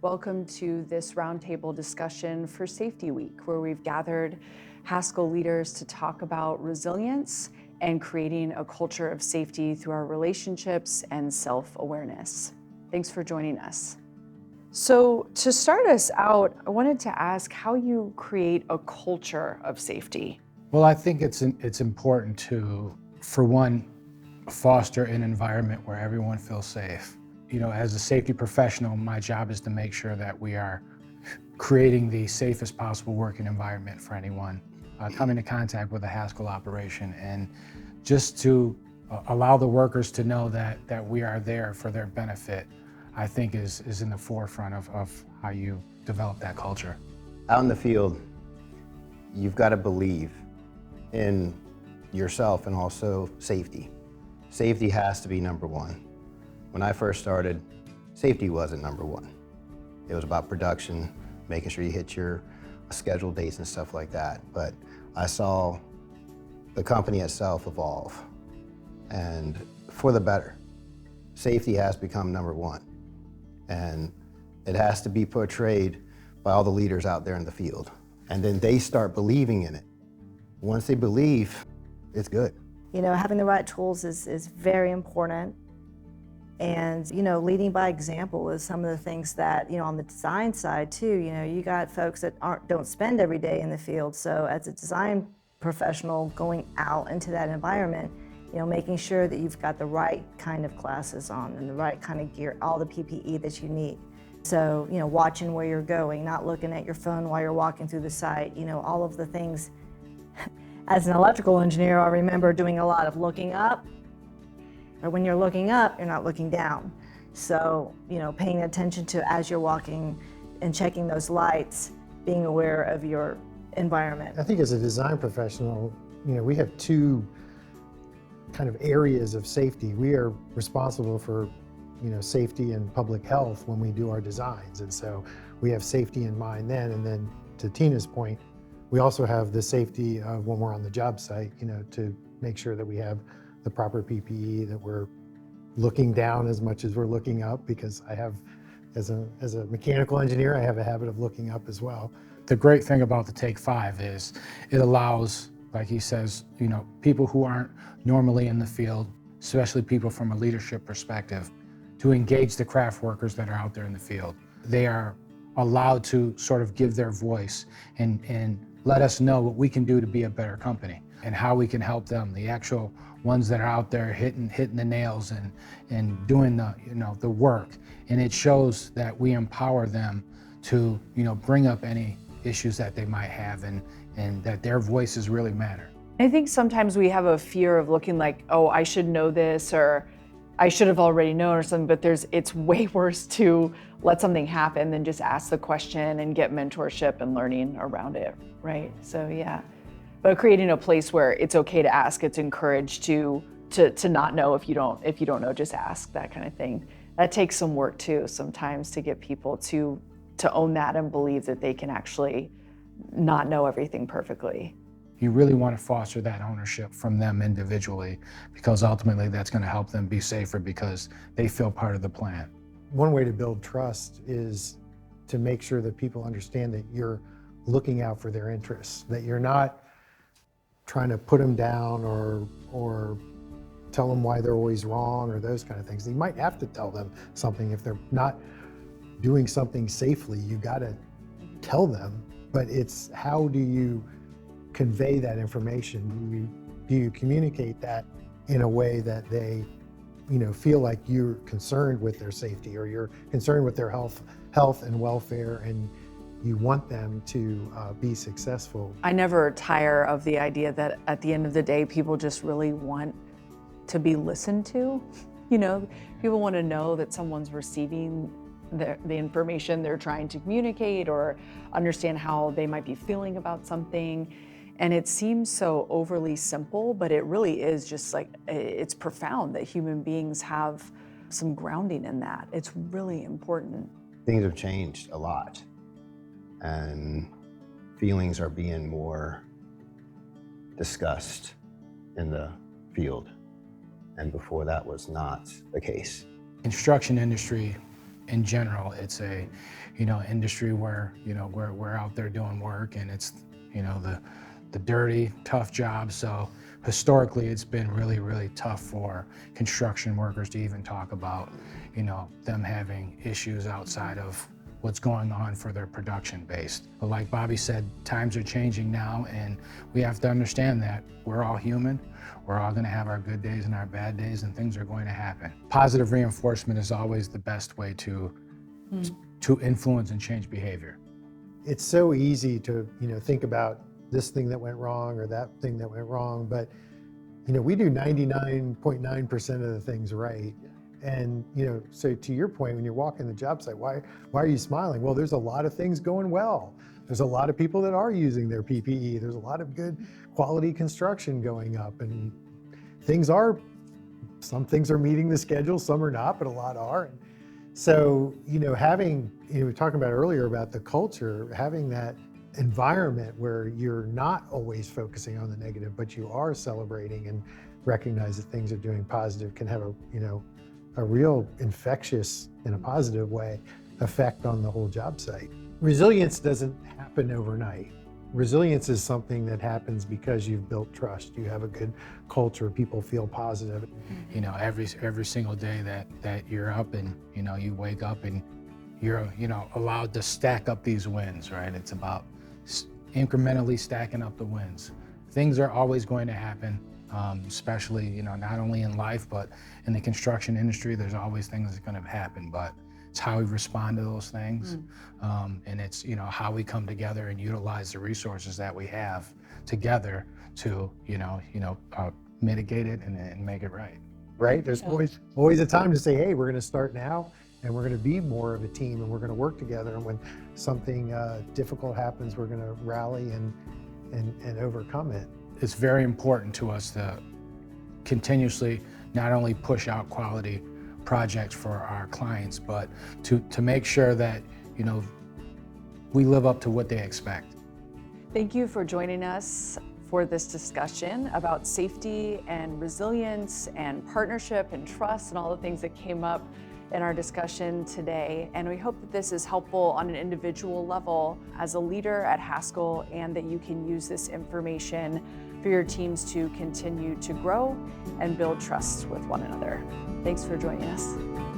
Welcome to this roundtable discussion for Safety Week, where we've gathered Haskell leaders to talk about resilience and creating a culture of safety through our relationships and self-awareness. Thanks for joining us. So to start us out, I wanted to ask how you create a culture of safety. Well, I think it's important to, for one, foster an environment where everyone feels safe. You know, as a safety professional, my job is to make sure that we are creating the safest possible working environment for anyone coming into contact with a Haskell operation, and just to allow the workers to know that we are there for their benefit, I think is in the forefront of how you develop that culture. Out in the field, you've got to believe in yourself and also safety. Safety has to be number one. When I first started, safety wasn't number one. It was about production, making sure you hit your scheduled dates and stuff like that. But I saw the company itself evolve, and for the better. Safety has become number one, and it has to be portrayed by all the leaders out there in the field. And then they start believing in it. Once they believe, it's good. You know, having the right tools is very important. And, you know, leading by example is some of the things that, you know, on the design side too, you know, you got folks that don't spend every day in the field. So as a design professional going out into that environment, you know, making sure that you've got the right kind of glasses on and the right kind of gear, all the PPE that you need. So, you know, watching where you're going, not looking at your phone while you're walking through the site, you know, all of the things. As an electrical engineer, I remember doing a lot of looking up. But when you're looking up, you're not looking down. So, you know, paying attention to as you're walking and checking those lights, being aware of your environment. I think as a design professional, you know, we have two kind of areas of safety. We are responsible for, you know, safety and public health when we do our designs. And so we have safety in mind then. And then to Tina's point, we also have the safety of when we're on the job site, you know, to make sure that we have the proper PPE, that we're looking down as much as we're looking up, because I have, as a mechanical engineer, I have a habit of looking up as well. The great thing about the Take 5 is it allows, like he says, you know, people who aren't normally in the field, especially people from a leadership perspective, to engage the craft workers that are out there in the field. They are allowed to sort of give their voice and let us know what we can do to be a better company and how we can help them, the actual ones that are out there hitting the nails and doing the, you know, the work. And it shows that we empower them to, you know, bring up any issues that they might have, and that their voices really matter. I think sometimes we have a fear of looking like, oh, I should know this, or I should have already known or something, but it's way worse to let something happen than just ask the question and get mentorship and learning around it, right? So yeah. But creating a place where it's okay to ask, it's encouraged to not know if you don't know, just ask, that kind of thing. That takes some work too, sometimes, to get people to own that and believe that they can actually not know everything perfectly. You really want to foster that ownership from them individually, because ultimately that's going to help them be safer because they feel part of the plan. One way to build trust is to make sure that people understand that you're looking out for their interests, that you're not trying to put them down or tell them why they're always wrong or those kind of things. You might have to tell them something if they're not doing something safely. You got to tell them, but it's how do you convey that information? Do you communicate that in a way that they, you know, feel like you're concerned with their safety, or you're concerned with their health and welfare, and you want them to be successful? I never tire of the idea that at the end of the day, people just really want to be listened to. You know, people want to know that someone's receiving the information they're trying to communicate, or understand how they might be feeling about something. And it seems so overly simple, but it really is just like, it's profound that human beings have some grounding in that. It's really important. Things have changed a lot, and feelings are being more discussed in the field. And before that was not the case. Construction industry in general, it's a, industry where, we're out there doing work, and it's, the dirty, tough job. So historically, it's been really, really tough for construction workers to even talk about, them having issues outside of what's going on for their production base. But like Bobby said, times are changing now, and we have to understand that we're all human. We're all going to have our good days and our bad days, and things are going to happen. Positive reinforcement is always the best way to influence and change behavior. It's so easy to, think about this thing that went wrong or that thing that went wrong, but we do 99.9% of the things right. And so to your point, when you're walking the job site, why are you smiling? Well, there's a lot of things going well. There's a lot of people that are using their PPE. There's a lot of good quality construction going up, and some things are meeting the schedule, some are not, but a lot are. And so, having, we were talking about earlier about the culture, having that environment where you're not always focusing on the negative, but you are celebrating and recognize that things are doing positive, can have a real infectious, in a positive way, effect on the whole job site. Resilience doesn't happen overnight. Resilience is something that happens because you've built trust. You have a good culture. People feel positive. Every single day that you're up and, you wake up and you're, allowed to stack up these wins, right? It's about incrementally stacking up the wins. Things are always going to happen, especially, not only in life, but in the construction industry, there's always things that's going to happen, but it's how we respond to those things. And it's, how we come together and utilize the resources that we have together to, mitigate it and make it right. Right? There's always a time to say, hey, we're going to start now, and we're going to be more of a team, and we're going to work together. And when something difficult happens, we're going to rally and overcome it. It's very important to us to continuously not only push out quality projects for our clients, but to make sure that, we live up to what they expect. Thank you for joining us for this discussion about safety and resilience and partnership and trust and all the things that came up in our discussion today. And we hope that this is helpful on an individual level as a leader at Haskell, and that you can use this information for your teams to continue to grow and build trust with one another. Thanks for joining us.